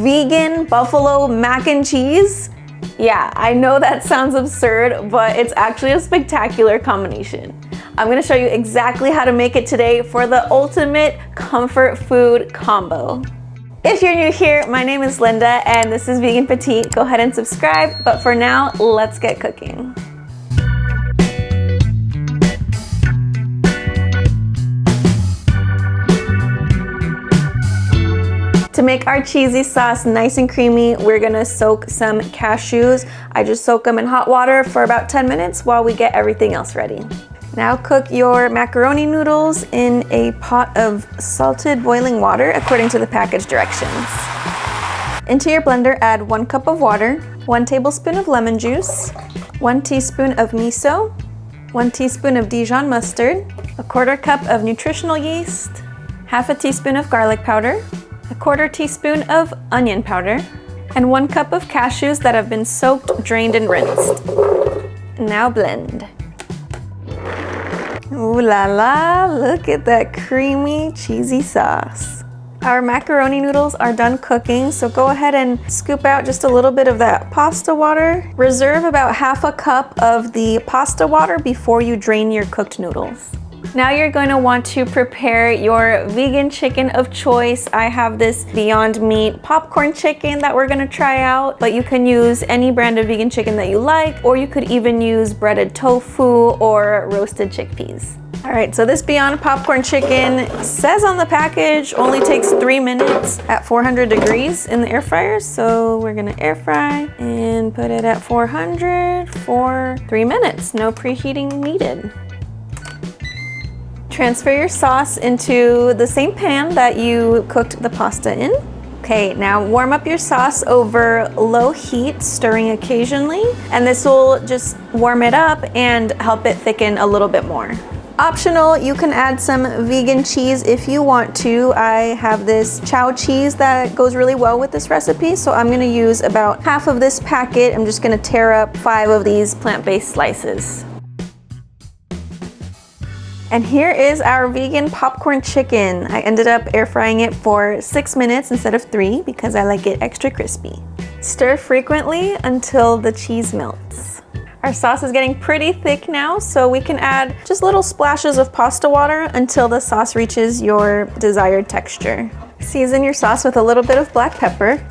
vegan buffalo mac and cheese. Yeah, I know that sounds absurd, but it's actually a spectacular combination. I'm gonna show you exactly how to make it today for the ultimate comfort food combo. If you're new here, my name is Linda and this is Vegan Petite. Go ahead and subscribe, but for now, let's get cooking. To make our cheesy sauce nice and creamy, we're gonna soak some cashews. I just soak them in hot water for about 10 minutes while we get everything else ready. Now cook your macaroni noodles in a pot of salted boiling water according to the package directions. Into your blender, add 1 cup of water, 1 tablespoon of lemon juice, 1 teaspoon of miso, 1 teaspoon of Dijon mustard, 1/4 cup of nutritional yeast, 1/2 teaspoon of garlic powder, 1/4 teaspoon of onion powder, and 1 cup of cashews that have been soaked, drained, and rinsed. Now blend. Ooh la la, look at that creamy, cheesy sauce. Our macaroni noodles are done cooking, so go ahead and scoop out just a little bit of that pasta water. Reserve about 1/2 cup of the pasta water before you drain your cooked noodles. Now you're going to want to prepare your vegan chicken of choice. I have this Beyond Meat popcorn chicken that we're gonna try out, but you can use any brand of vegan chicken that you like, or you could even use breaded tofu or roasted chickpeas. All right, so this Beyond popcorn chicken says on the package only takes 3 minutes at 400 degrees in the air fryer. So we're gonna air fry and put it at 400 for 3 minutes. No preheating needed. Transfer your sauce into the same pan that you cooked the pasta in. Okay, now warm up your sauce over low heat, stirring occasionally, and this will just warm it up and help it thicken a little bit more. Optional, you can add some vegan cheese if you want to. I have this chow cheese that goes really well with this recipe, so I'm gonna use about 1/2 of this packet. I'm just gonna tear up 5 of these plant-based slices. And here is our vegan popcorn chicken. I ended up air frying it for 6 minutes instead of 3 because I like it extra crispy. Stir frequently until the cheese melts. Our sauce is getting pretty thick now, so we can add just little splashes of pasta water until the sauce reaches your desired texture. Season your sauce with a little bit of black pepper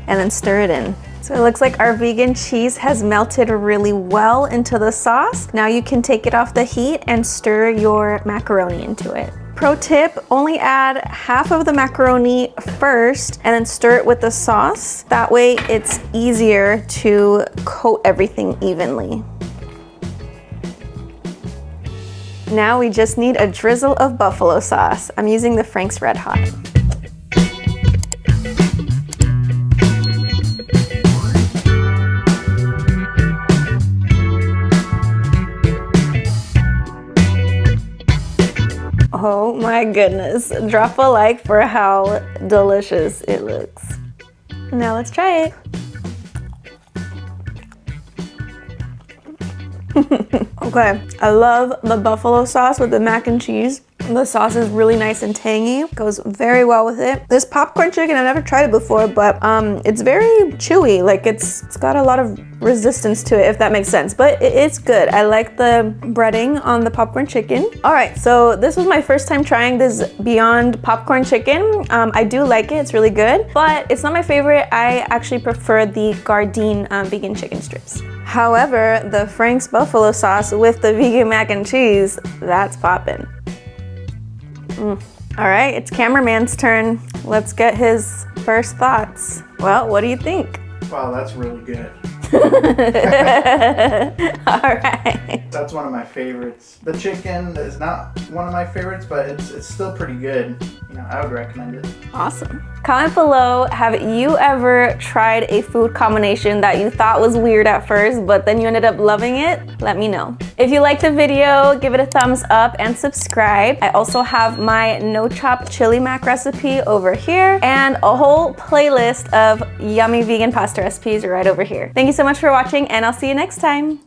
and then stir it in. So it looks like our vegan cheese has melted really well into the sauce. Now you can take it off the heat and stir your macaroni into it. Pro tip, only add 1/2 of the macaroni first and then stir it with the sauce. That way it's easier to coat everything evenly. Now we just need a drizzle of buffalo sauce. I'm using the Frank's Red Hot. Oh my goodness, drop a like for how delicious it looks. Now let's try it. Okay, I love the buffalo sauce with the mac and cheese. The sauce is really nice and tangy, goes very well with it. This popcorn chicken, I've never tried it before, but it's very chewy. Like it's got a lot of resistance to it, if that makes sense, but it's good. I like the breading on the popcorn chicken. All right, so this was my first time trying this Beyond popcorn chicken. I do like it, it's really good, but it's not my favorite. I actually prefer the Gardein vegan chicken strips. However, the Frank's buffalo sauce with the vegan mac and cheese, that's poppin'. All right, it's cameraman's turn. Let's get his first thoughts. Well, what do you think? Wow, that's really good. All right. That's one of my favorites. The chicken is not one of my favorites, but it's still pretty good. You know, I would recommend it. Awesome. Comment below, have you ever tried a food combination that you thought was weird at first, but then you ended up loving it? Let me know. If you liked the video, give it a thumbs up and subscribe. I also have my no chop chili mac recipe over here and a whole playlist of yummy vegan pasta recipes right over here. Thank you so much for watching, and I'll see you next time.